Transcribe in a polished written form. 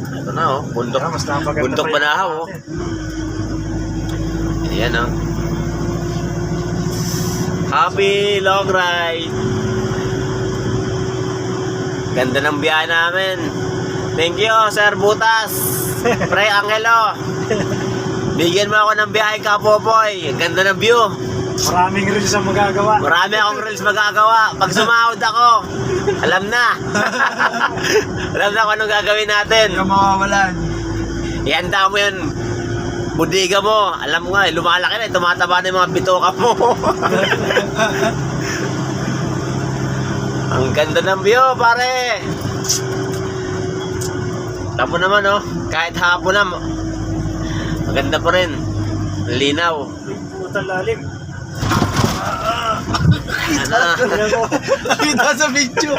Ito na oh, bundok. Mas napaganda Bundok pa yung Banahaw oh. Ayan oh. Happy long ride. Ganda ng biyahe namin. Thank you, Sir Butas. Pre Angelo. Bigyan mo ako ng biyahe ka, Popoy. Ganda ng view. Maraming reels ang magagawa. Marami akong reels magagawa. Pag sumahod ako, alam na. Alam na kung anong gagawin natin. Hindi ka mawawalan. Ihanda mo yun. Budiga mo. Alam mo nga, lumalaki na. Tumataba na yung mga bitoka mo. Ang ganda ng view, pare. Tapos naman, oh. Kahit hapon na, maganda pa rin. Linaw. Putang lalim. Ano? Kita sa video.